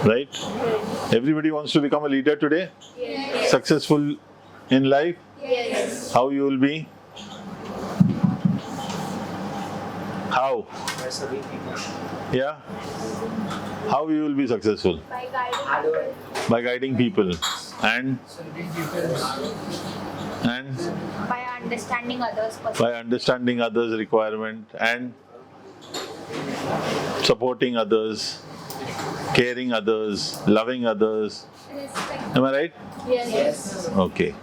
Right? Everybody wants to become a leader today? Yes. Successful in life? Yes. How you will be? How? By serving people. Yeah? How you will be successful? By guiding Hard work. By guiding people and Serving people. by understanding others' by perspective. understanding others' requirement and supporting others, caring others, loving others. Respect. Am I right? Yes. Okay.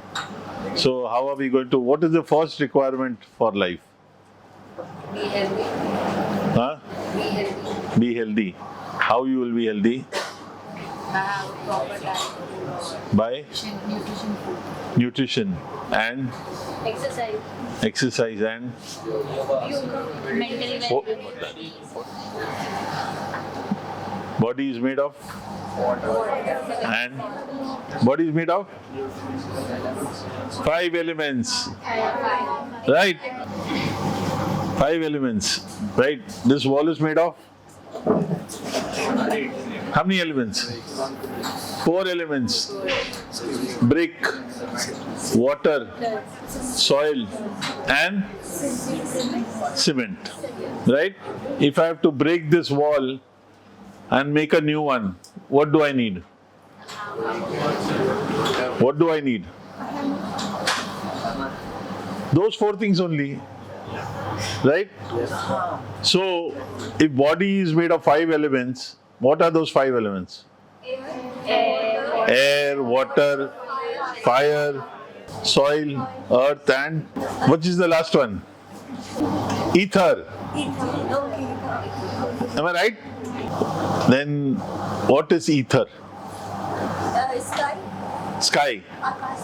So how are we going to, what is the first requirement for life? Be healthy. Huh? Be healthy. Be healthy. How you will be healthy? Have proper diet. By Nutrition food. nutrition and Exercise. exercise and Yoga. Mental Oh. well-being. body is made of and body is made of 5 elements. Right? 5 elements. Right? This wall is made of how many elements? 4 elements. Brick, water, soil and cement. Right? If I have to break this wall and make a new one, what do I need? What do I need? Those 4 things only. Right? So, if body is made of 5 elements, what are those 5 elements? Air, water, fire, soil, earth and which is the last one? Ether. Am I right? Then what is ether? Sky. Sky. Akas.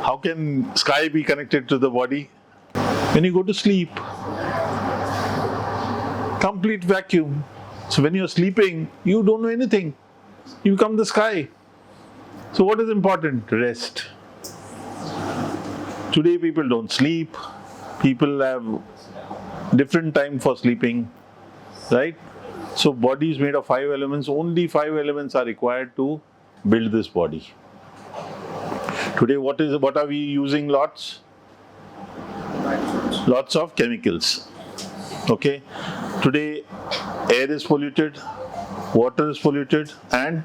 How can sky be connected to the body? When you go to sleep, complete vacuum. So when you're sleeping, you don't know anything. You become the sky. So what is important? Rest. Today people don't sleep. People have different time for sleeping. Right? So body is made of 5 elements. Only 5 elements are required to build this body. Today what are we using lots? Lots of chemicals. Okay? Today air is polluted, water is polluted and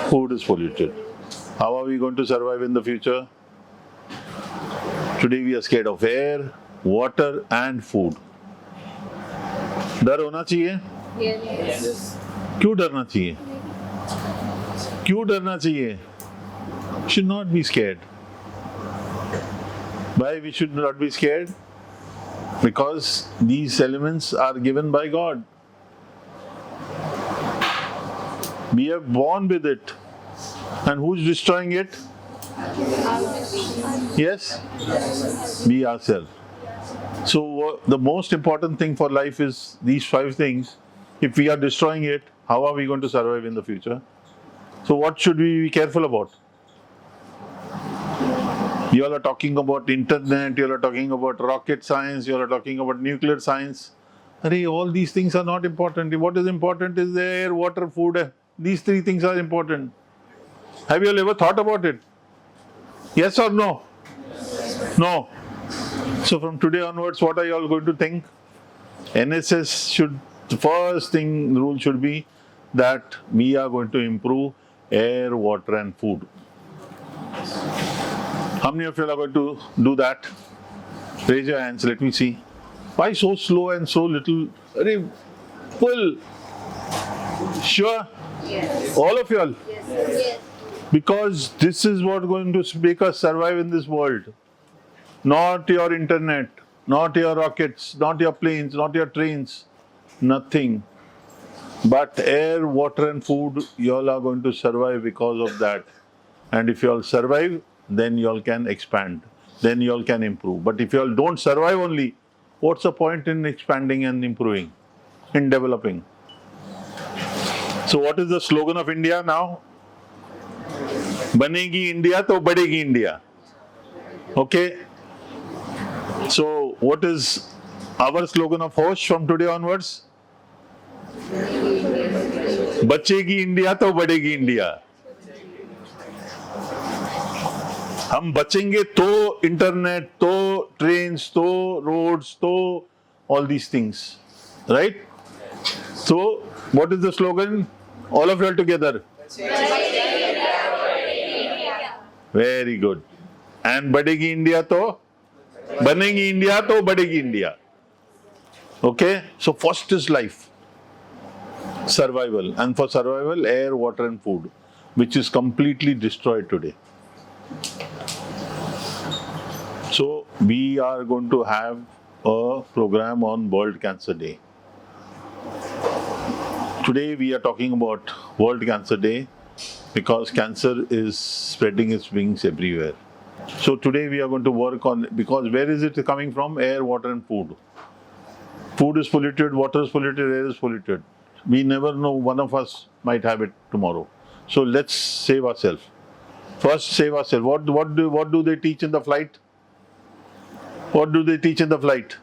food is polluted. How are we going to survive in the future? Today we are scared of air, water and food. डर होना चाहिए? Yes. क्यों डरना चाहिए? क्यों डरना चाहिए? Should not be scared. Why we should not be scared? Because these elements are given by God. We are born with it. And who's destroying it? Yes? We ourselves. So the most important thing for life is these 5 things. If we are destroying it, how are we going to survive in the future? So what should we be careful about? You all are talking about internet, you all are talking about rocket science, you all are talking about nuclear science. All these things are not important. What is important is the air, water, food. These 3 things are important. Have you all ever thought about it? Yes or no? No. So from today onwards, what are you all going to think? NSS should, the first thing, rule should be that we are going to improve air, water and food. How many of you are going to do that? Raise your hands, let me see. Why so slow and so little? Full. Sure? Yes. All of you all? Yes. Because this is what is going to make us survive in this world. Not your internet, not your rockets, not your planes, not your trains, nothing. But air, water and food, you all are going to survive because of that. And if you all survive, then you all can expand. Then you all can improve. But if you all don't survive only, what's the point in expanding and improving, in developing? So what is the slogan of India now? Banegi India, to badegi India. Okay? So what is our slogan of Hosh from today onwards? बचेगी India तो बढ़ेगी India. हम बचेंगे तो internet, तो trains, तो roads, तो all these things, right? So what is the slogan? All of you all together. Very good. And बढ़ेगी इंडिया तो बनेगी इंडिया तो बढ़ेगी India. Okay, so first is life, survival, and for survival, air, water, and food, which is completely destroyed today. So we are going to have a program on World Cancer Day. Today we are talking about World Cancer Day because cancer is spreading its wings everywhere. So today we are going to work on, because where is it coming from? Air, water, and food. Food is polluted, water is polluted, air is polluted. We never know, one of us might have it tomorrow. So let's save ourselves. First, save ourselves. What do they teach in the flight? What do they teach in the flight?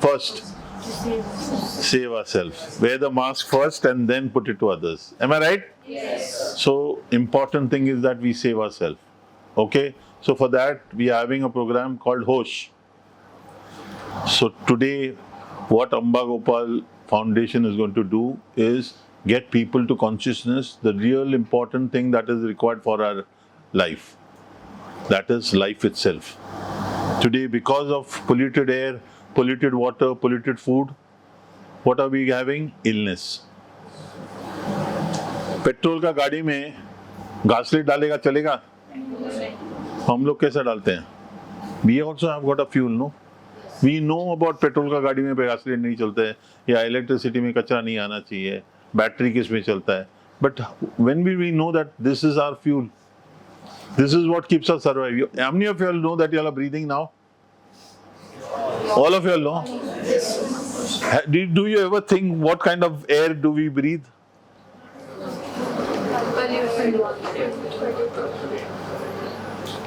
First, save ourselves. Wear the mask first and then put it to others. Am I right? Yes. So, important thing is that we save ourselves. Okay? So, for that, we are having a program called Hosh. So, today, what Amba Gopal Foundation is going to do is get people to consciousness, the real important thing that is required for our life. That is life itself. Today, because of polluted air, polluted water, polluted food, what are we having? Illness. Petrol का गाड़ी में घासलेट डालेगा चलेगा? हम लोग कैसे डालते हैं? We also have got a fuel, no? We know about petrol का गाड़ी में घासलेट नहीं चलता है, या इलेक्ट्रिसिटी में कचरा नहीं आना चाहिए, बैटरी किस में चलता है. But when we know that this is our fuel, this is what keeps us alive. How many of you all know that you all are breathing now? All of you all know? Do you ever think what kind of air do we breathe?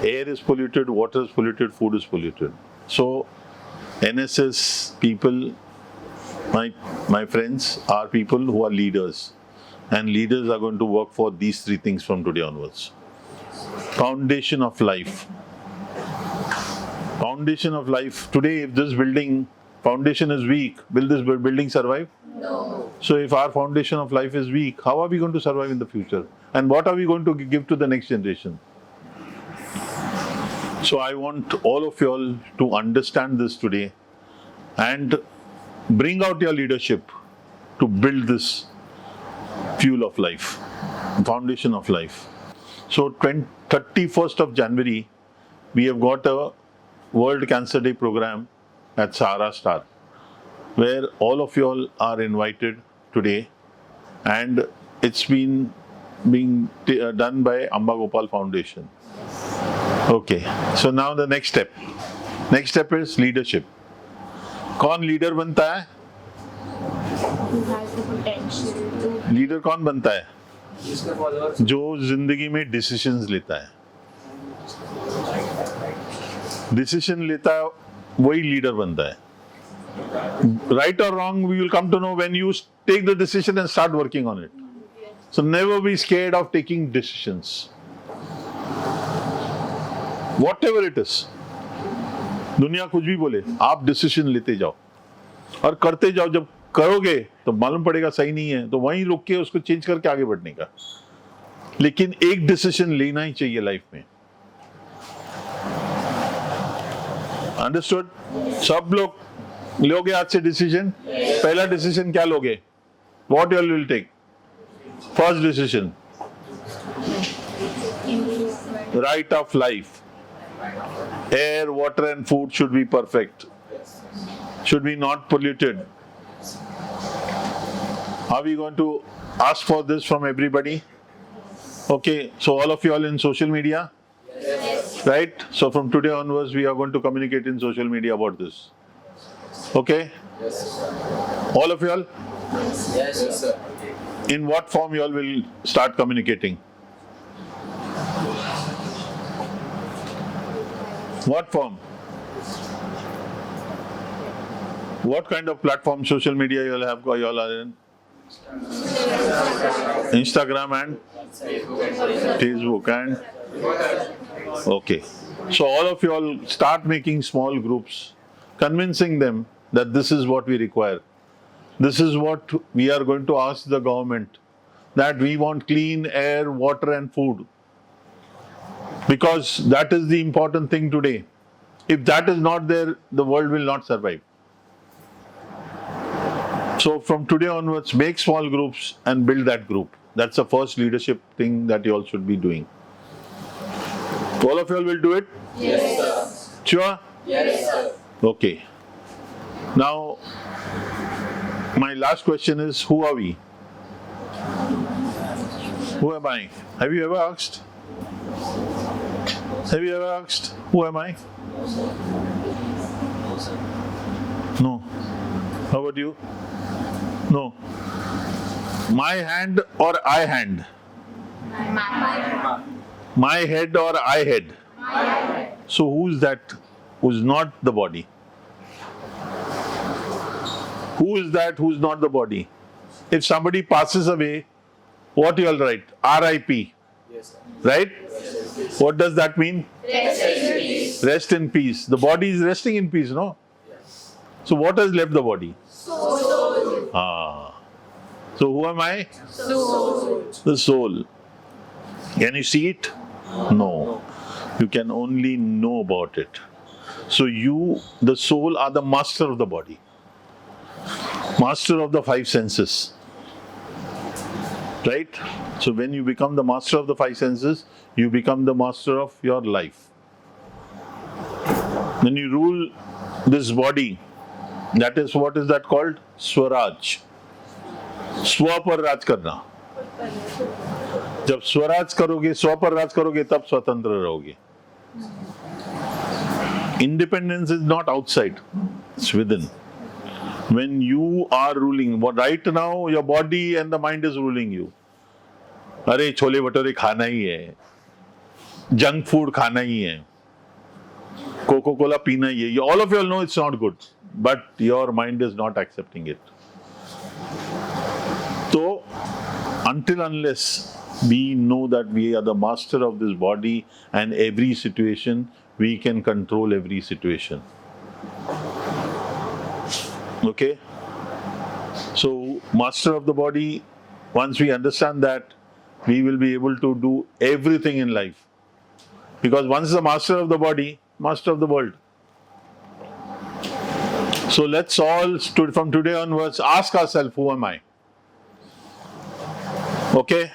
Air is polluted, water is polluted, food is polluted. So, NSS people, my friends, are people who are leaders. And leaders are going to work for these three things from today onwards. Foundation of life. Foundation of life. Today, if this building foundation is weak, will this building survive? No. So if our foundation of life is weak, how are we going to survive in the future? And what are we going to give to the next generation? So I want all of you all to understand this today and bring out your leadership to build this fuel of life, foundation of life. So 31st of January, we have got a World Cancer Day program at Sahara Star, where all of you all are invited today, and it's being done by Amba Gopal Foundation. Okay, so now the next step. Next step is leadership. कौन leader बनता है? Who has the potential to leader कौन बनता है? जिसके followers जो जिंदगी में डिसीजंस लेता है. डिसीजन लेता है वही लीडर बनता है. Right or wrong, we will come to know when you take the decision and start working on it. So never be scared of taking decisions. Whatever it is. दुनिया कुछ भी बोले, आप डिसीजन लेते जाओ और करते जाओ. जब करोगे तो मालूम पड़ेगा सही नहीं है, तो वहीं रोक के उसको चेंज करके आगे बढ़ने का. लेकिन एक डिसीजन लेना ही चाहिए लाइफ में. अंडरस्टूड? सब लोग लोगे आज से डिसीजन. पहला डिसीजन क्या लोगे? What you will take? First decision, right of life. Air, water and food should be perfect. Should be not polluted. Are we going to ask for this from everybody? Okay, so all of you all in social media? yes. Right? So from today onwards, we are going to communicate in social media about this. Okay? All of you all? yes sir. In what form you all will start communicating? What form? What kind of platform, social media you all have? You all are in? Instagram and Facebook and okay. So all of you all start making small groups, convincing them that this is what we require. This is what we are going to ask the government, that we want clean air, water and food. Because that is the important thing today. If that is not there, the world will not survive. So from today onwards, make small groups and build that group. That's the first leadership thing that you all should be doing. All of you all will do it? Yes, sir. Sure? Yes, sir. Okay. Now, my last question is, who are we? Who am I? Have you ever asked? Have you ever asked, who am I? No. How about you? No. My hand or I hand? My head or I head? So who's that who's not the body? Who is that who's not the body? If somebody passes away, what you all write? R.I.P. Yes, sir. Right? What does that mean? Rest in peace. Rest in peace. The body is resting in peace, no? So what has left the body? Soul. Ah. So who am I? Soul. The soul. Can you see it? No. You can only know about it. So you, the soul, are the master of the body. Master of the five senses. Right? So when you become the master of the five senses, you become the master of your life. When you rule this body, that is, what is that called? Swaraj. स्व पर राज करना. जब स्वराज करोगे, स्व पर राज करोगे, तब स्वतंत्र रहोगे. Independence is not outside, it's within. When you are ruling, right now your body and the mind is ruling you. अरे छोले भटूरे खाना ही है, जंक फूड खाना ही है, कोको कोला पीना ही है. All of you all know it's not good, but your mind is not accepting it. So, until unless we know that we are the master of this body and every situation, we can control every situation. Okay? So, master of the body, once we understand that, we will be able to do everything in life. Because once the master of the body, master of the world. So let's all, from today onwards, ask ourselves, who am I? Okay?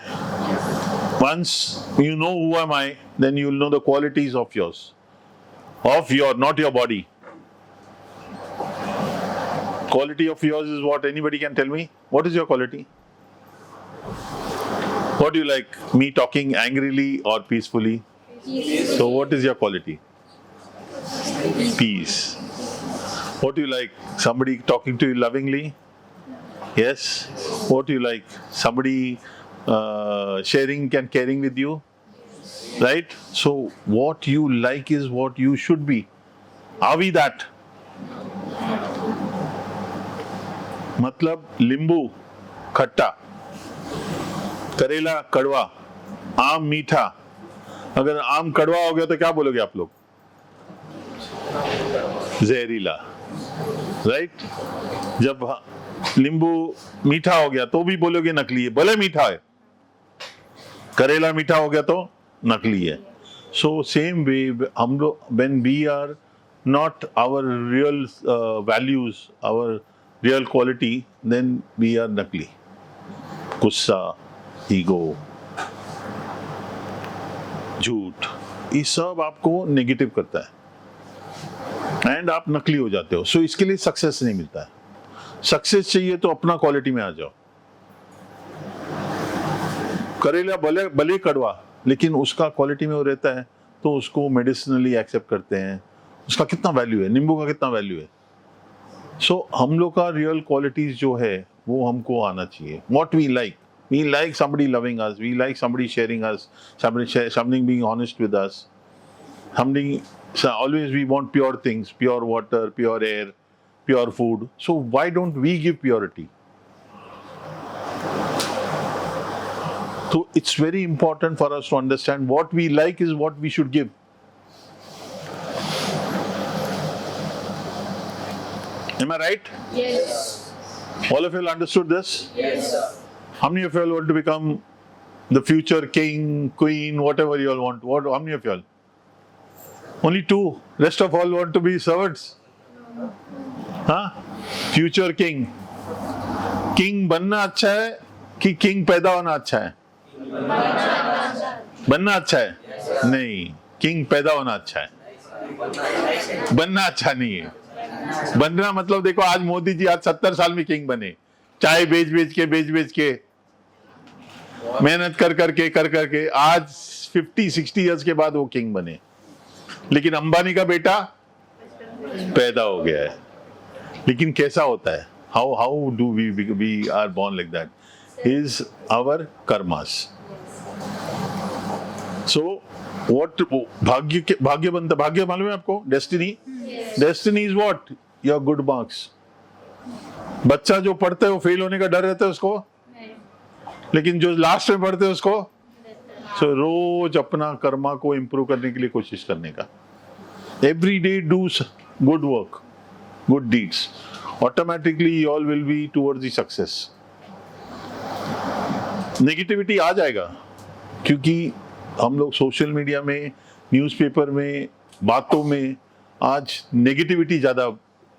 Once you know who am I, then you will know the qualities of yours. Not your body. Quality of yours is what? Anybody can tell me? What is your quality? What do you like? Me talking angrily or peacefully? Peace. So what is your quality? Peace. What do you like? Somebody talking to you lovingly? Yes. What do you like? Somebody sharing and caring with you? Right? So what you like is what you should be. Are we that? मतलब नींबू खट्टा, करेला कड़वा, आम मीठा. अगर आम कड़वा हो गया तो क्या बोलोगे आप लोग? जहरीला. राइट? जब नींबू मीठा हो गया तो भी बोलोगे नकली है, भले मीठा है. करेला मीठा हो गया तो नकली है. सो सेम वे हम लोग, when we are not our real values, our real quality, then we are nakli. गुस्सा, ईगो, झूठ, ये सब आपको नेगेटिव करता है एंड आप नकली हो जाते हो. सो इसके लिए सक्सेस नहीं मिलता है. सक्सेस चाहिए तो अपना क्वालिटी में आ जाओ. करेला भले कड़वा, लेकिन उसका क्वालिटी में वो रहता है तो उसको मेडिसिनली एक्सेप्ट करते हैं. उसका कितना वैल्यू है, नींबू का कितना वैल्यू है. सो हम लोग का रियल क्वालिटीज जो है वो हमको आना चाहिए. What we like somebody loving us, we like somebody sharing us, somebody being honest with us. Always we want pure things, pure water, pure air, pure food. So why don't we give purity? So it's very important for us to understand what we like is what we should give. Am I right? Yes. All of you all understood this? Yes, sir. How many of you all want to become the future king, queen, whatever you all want? How many of you all? Only 2. Rest of all want to be servants. Huh? Future king. King बनना अच्छा है कि king पैदा होना अच्छा है? बनना अच्छा है? नहीं. King पैदा होना अच्छा है. बनना अच्छा नहीं है. बनना मतलब देखो आज मोदी जी आज 70 साल में किंग बने. चाय बेच के मेहनत कर करके आज 50-60 इयर्स के बाद वो किंग बने. लेकिन अंबानी का बेटा पैदा हो गया है. लेकिन कैसा होता है? How do we are born like that? Is our karmas. So what भाग्य बनता, भाग्य मालूम है आपको? Destiny. Destiny is what? Your good marks. बच्चा जो पढ़ता है वो फेल होने का डर रहता है उसको, लेकिन जो लास्ट में पढ़ते हैं उसको रोज अपना कर्मा को इम्प्रूव करने के लिए कोशिश करने का. Every day do good work, good deeds, automatically you all will be towards the success. Negativity आ जाएगा क्योंकि हम लोग सोशल मीडिया में, न्यूज़पेपर में, बातों में आज नेगेटिविटी ज़्यादा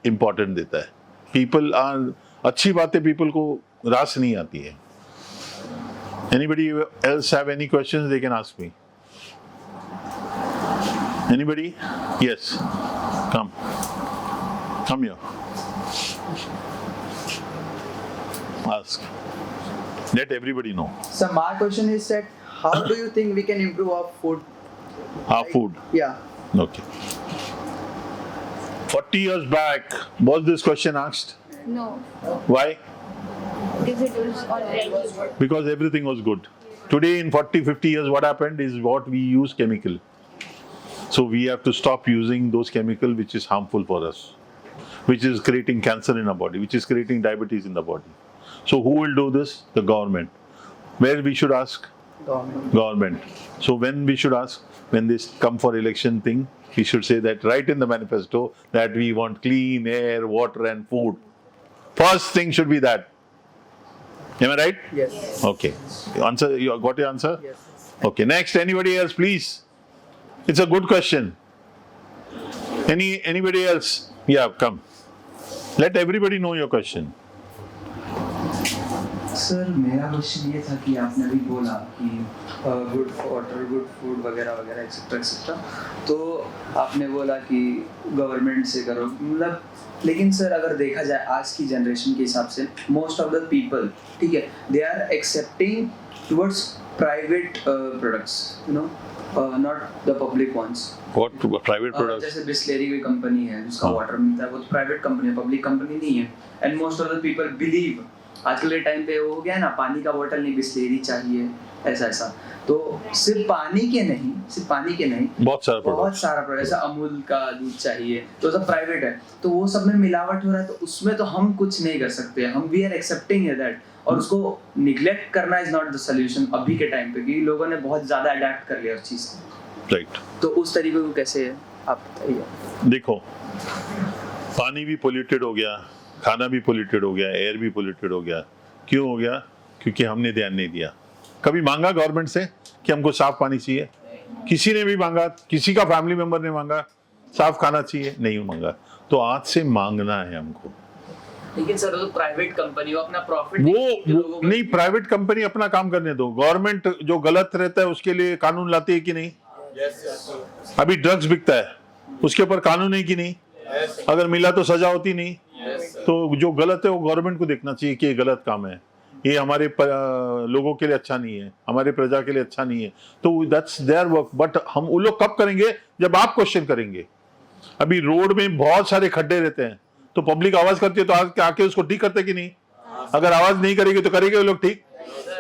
इम्पोर्टेंट देता है. पीपल आर, अच्छी बातें पीपल को रास नहीं आती है. Anybody else have any questions? They can ask me. Anybody? Yes. Come here. Ask. Let everybody know. So my question is that how do you think we can improve our food? Our food. Yeah. Okay. 40 years back, was this question asked? No. Why? Because it was already. Because everything was good. Today in 40-50 years what happened is what we use chemical. So we have to stop using those chemical which is harmful for us, which is creating cancer in our body, which is creating diabetes in the body. So who will do this? The government. Where we should ask? Government. So when we should ask? When they come for election thing, we should say that right in the manifesto that we want clean air, water and food. First thing should be that. Am I right? Yes. Okay. Answer. You got your answer? Yes. Okay. Next, anybody else, please? It's a good question. Anybody else? Yeah, come. Let everybody know your question. Sir मेरा question ये था कि आपने अभी बोला कि good water, good food वगैरह वगैरह एक्सेट्रा एक्सेट्रा, तो आपने बोला कि गवर्नमेंट से करो, मतलब लेकिन सर अगर देखा जाए आज की जनरेशन के हिसाब से मोस्ट ऑफ द पीपल, ठीक है, they are accepting towards private products, you know, not the public ones. What private products? जैसे बिस्लेरी कोई कंपनी है जिसका वाटर मिलता है, वो तो प्राइवेट कंपनी है, पब्लिक कंपनी नहीं है. And most of the people believe, आजकल के टाइम पे वो हो गया ना, पानी का बोतल नहीं बिस्लेरी चाहिए, ऐसा. तो सिर्फ पानी के नहीं बहुत सारा प्रोडक्ट, जैसे अमूल का दूध चाहिए, तो सब प्राइवेट है, तो वो सब में मिलावट हो रहा है, तो उसमें तो हम कुछ नहीं कर सकते. हम वी आर एक्सेप्टिंग दैट, और उसको निग्लेक्ट करना इज नॉट द सोल्यूशन अभी के टाइम पे, क्योंकि लोगों ने बहुत ज्यादा अडैप्ट कर लिया उस चीज को. राइट. तो उस तरीके को कैसे आप बताइए. देखो, पानी भी पोल्यूटेड हो गया, खाना भी पोल्यूटेड हो गया, एयर भी पोल्यूटेड हो गया. क्यों हो गया? क्योंकि हमने ध्यान नहीं दिया. कभी मांगा गवर्नमेंट से कि हमको साफ पानी चाहिए? किसी ने भी मांगा? किसी का फैमिली मेंबर ने मांगा साफ खाना चाहिए? नहीं मांगा. तो आज से मांगना है हमको. लेकिन सर वो प्राइवेट कंपनी, वो अपना प्रॉफिट वो नहीं, प्राइवेट कंपनी अपना काम करने दो. गवर्नमेंट जो गलत रहता है उसके लिए कानून लाती है कि नहीं? अभी ड्रग्स बिकता है, उसके ऊपर कानून है कि नहीं? अगर मिला तो सजा होती नहीं? तो जो गलत है वो गवर्नमेंट को देखना चाहिए कि ये गलत काम है, ये हमारे लोगों के लिए अच्छा नहीं है, हमारे प्रजा के लिए अच्छा नहीं है. तो दैट्स देयर वर्क. बट हम वो लोग कब करेंगे? जब आप क्वेश्चन करेंगे. अभी रोड में बहुत सारे खड्डे रहते हैं, तो पब्लिक आवाज करती है, तो आके उसको ठीक करते कि नहीं? अगर आवाज नहीं करेगी तो करेंगे वो लोग ठीक?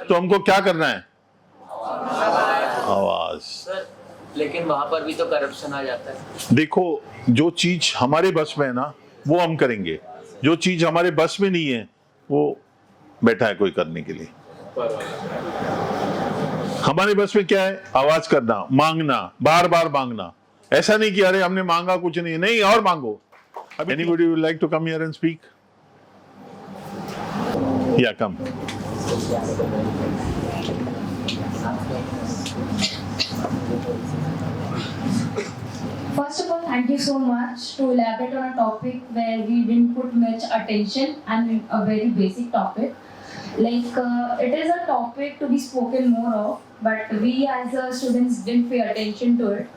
तो हमको क्या करना है? आवाज. सर लेकिन वहां पर भी तो करप्शन आ जाता है. देखो, जो चीज हमारे बस में है ना वो हम करेंगे, जो चीज हमारे बस में नहीं है वो बैठा है कोई करने के लिए. हमारे बस में क्या है? आवाज करना, मांगना, बार बार मांगना। ऐसा नहीं कि अरे हमने मांगा कुछ नहीं, नहीं और मांगो। Anybody would like to come here and speak? Yeah, come. First of all, thank you so much to elaborate on a topic where we didn't put much attention and a very basic topic. It is a topic to be spoken more of, but we as students didn't pay attention to it.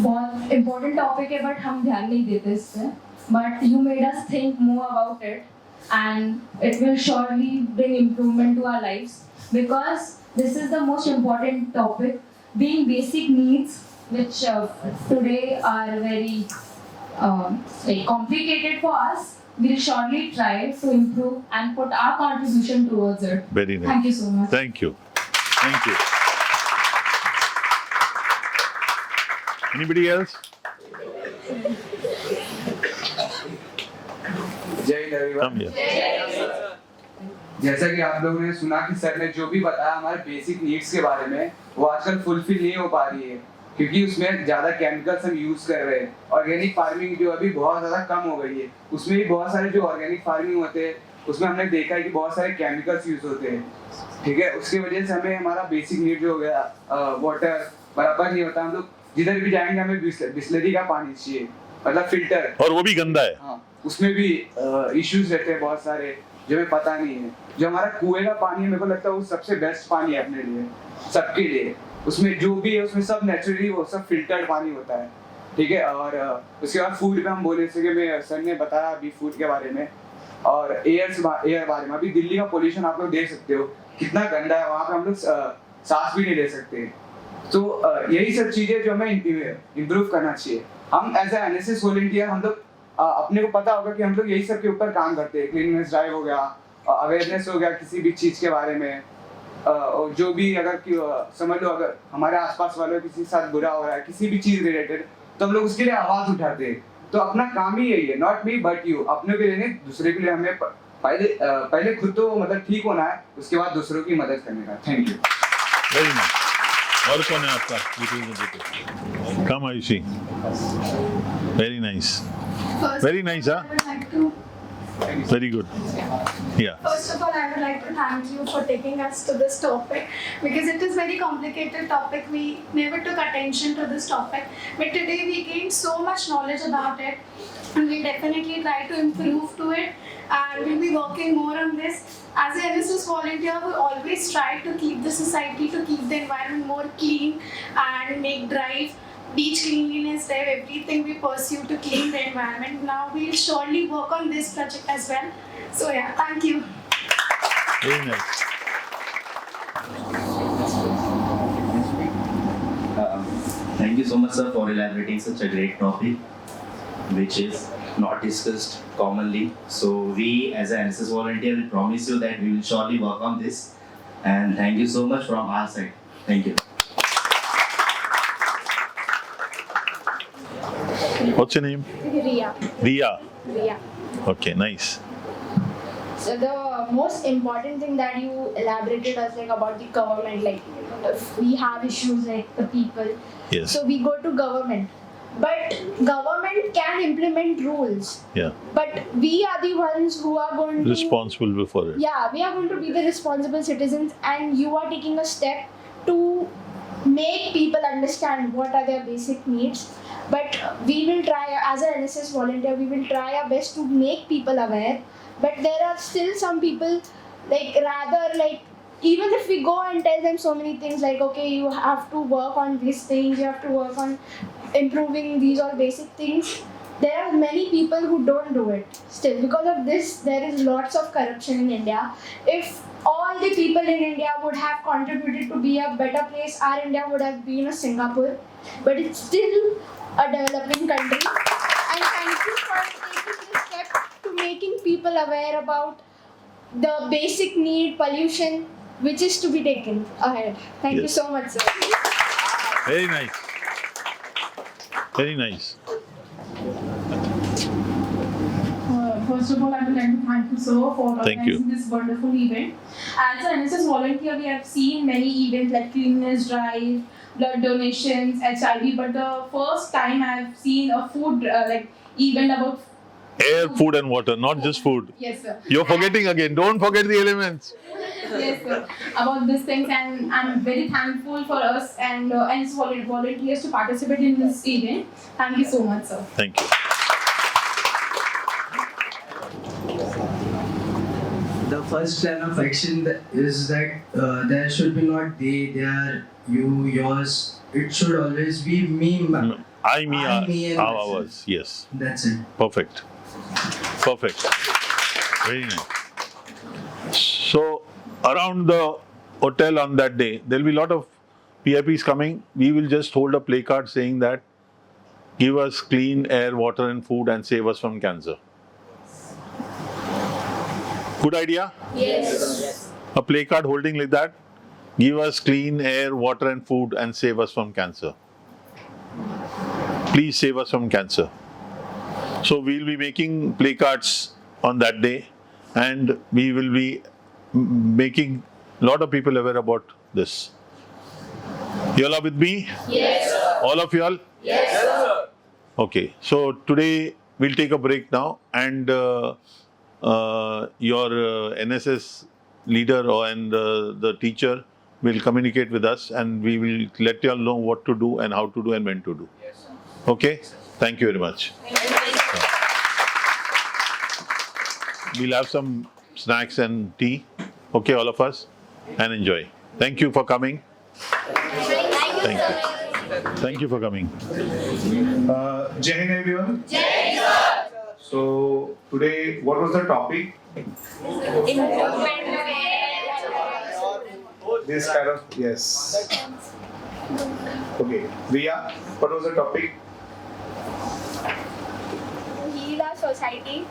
बहुत important topic है but हम ध्यान नहीं देते इस पे. But you made us think more about it, and it will surely bring improvement to our lives because this is the most important topic, being basic needs, which today are very complicated for us. We'll surely try to improve and put our contribution towards it. Very nice. Thank you so much. Thank you. Thank you. Anybody else? जय Hind everyone. Come here. जैसा कि आप लोगों ने सुना कि sir ने जो भी बताया हमारे बेसिक नीड्स के बारे में, वो आजकल फुलफिल नहीं हो पा रही है क्योंकि उसमें ज्यादा केमिकल्स हम यूज कर रहे हैं। ऑर्गेनिक फार्मिंग जो अभी बहुत ज्यादा कम हो गई है, उसमें भी बहुत सारे जो ऑर्गेनिक फार्मिंग होते हैं उसमें हमने देखा है कि बहुत सारे केमिकल्स यूज होते हैं। ठीक है, उसकी वजह से हमें हमारा बेसिक नीड जो हो गया वाटर बराबर नहीं होता। हम लोग जिधर भी जाएंगे हमें बिस्लरी का पानी चाहिए, मतलब फिल्टर, और वो भी गंदा है। हाँ, उसमें भी इश्यूज रहते हैं बहुत सारे जो हमें पता नहीं है। जो हमारा कुएं का पानी है, मेरे को लगता है वो सबसे बेस्ट पानी है अपने लिए, सबके लिए। उसमें जो भी है उसमें सब नेचुरली वो सब फिल्टर्ड पानी होता है। ठीक है, और उसके बाद फूड पे हम बोले जैसे कि मैं सर ने बताया अभी फूड के बारे में और एयर बारे में। अभी दिल्ली का पोल्यूशन आप लोग देख सकते हो कितना गंदा है, वहाँ पे हम लोग सांस भी नहीं ले सकते। तो यही सब चीजें जो हमें इम्प्रूव करना चाहिए। हम एज ए एनएसएस वॉलंटियर हम लोग अपने को पता होगा कि हम लोग यही सब के ऊपर काम करते हैं। क्लीननेस ड्राइव हो गया, अवेयरनेस हो गया किसी भी चीज के बारे में, और जो भी अगर समझ लो अगर हमारे आसपास वालों किसी के साथ बुरा हो रहा है किसी भी चीज रिलेटेड, तो हम लोग उसके लिए आवाज उठाते हैं। तो अपना काम ही यही है, नॉट मी बट यू। अपने के लिए नहीं, दूसरे के लिए हमें पहले खुद तो मतलब ठीक होना है, उसके बाद दूसरों की मदद करने का। Thank you. Very nice. और कौन है आपका? Come Ayushi. Very nice. Very nice, huh? I would like to, Very good. Yeah. first of all, I would like to thank you for taking us to this topic because it is very complicated topic. We never took attention to this topic, but today we gained so much knowledge about it, and we definitely try to improve to it, and we'll be working more on this. As a NSS volunteer, we always try to keep the society, to keep the environment more clean and make drive. Beach cleanliness drive, everything we pursue to clean the environment. Now we'll surely work on this project as well. So yeah, thank you. Very nice. Thank you so much, sir, for elaborating such a great topic, which is not discussed commonly. So we, as an NSS volunteer, we promise you that we will surely work on this. And thank you so much from our side. Thank you. What's your name? Riya. Riya. Riya. Okay, nice. So the most important thing that you elaborated was about the government, if we have issues like the people. Yes. So we go to government, but government can implement rules. Yeah. But we are the ones who are going to Responsible for it. Yeah, we are going to be the responsible citizens, and you are taking a step to make people understand what are their basic needs. But we will try, as an NSS volunteer, we will try our best to make people aware. But there are still some people, even if we go and tell them so many things okay, you have to work on these things, you have to work on improving these all basic things, there are many people who don't do it still. Because of this, there is lots of corruption in India. If all the people in India would have contributed to be a better place, our India would have been a Singapore. But it's still a developing country. And thank you for taking this step to making people aware about the basic need, pollution, which is to be taken ahead. Thank you Yes. so much, sir. Very nice. Very nice. First First of all, I would like to thank you, sir, for Thank you. organizing this wonderful event. As an NSS volunteer, we have seen many events like cleanliness drive, blood donations, HIV, but the first time I have seen a food event about Air, food, and water, not just food. yes, sir. You're forgetting again. Don't forget the elements. Yes, sir. About these things, and I'm very thankful for us and NSS volunteers to participate in this event. Thank you so much, sir. Thank you. The first plan of action is that there should be not they, their, you, yours. It should always be me, I, me, and ours. Yes. That's it. Perfect. Perfect. Very nice. So, around the hotel on that day, there will be a lot of PIPs coming. We will just hold a placard saying that give us clean air, water, and food and save us from cancer. Good idea? Yes. A placard holding like that. Give us clean air, water, and food and save us from cancer. Please save us from cancer. So we'll be making placards on that day, and we will be making a lot of people aware about this. You all are with me? Yes, sir. All of you all? Yes, sir. Okay. So today we'll take a break now, and your NSS leader and the teacher will communicate with us, and we will let you all know what to do and how to do and when to do. Okay? Thank you very much. We'll have some snacks and tea. Okay, all of us, and enjoy. Thank you for coming. Thank you. Thank you for coming. Jai Hind everyone. So today, what was the topic? This kind of, yes. Okay, Riya, what was the topic? Heal our society,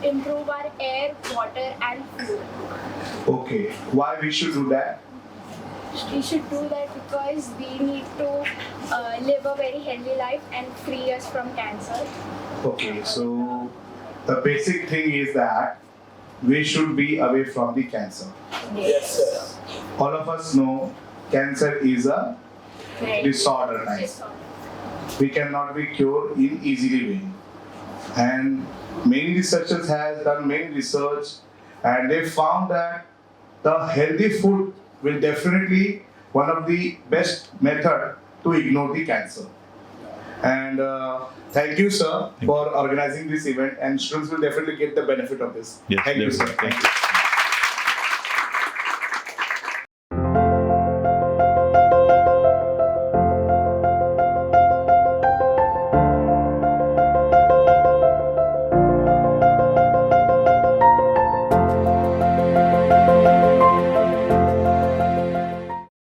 improve our air, water, and food. Okay, why we should do that? We should do that because we need to live a very healthy life and free us from cancer. Okay, so the basic thing is that we should be away from the cancer. Yes, sir. All of us know cancer is a disorder type. We cannot be cured in easily way. And many researchers have done many research, and they found that the healthy food will definitely one of the best method to ignore the cancer. And thank you, sir, for organizing this event, and students will definitely get the benefit of this. Yes, Thank you, sir. definitely. Thank you.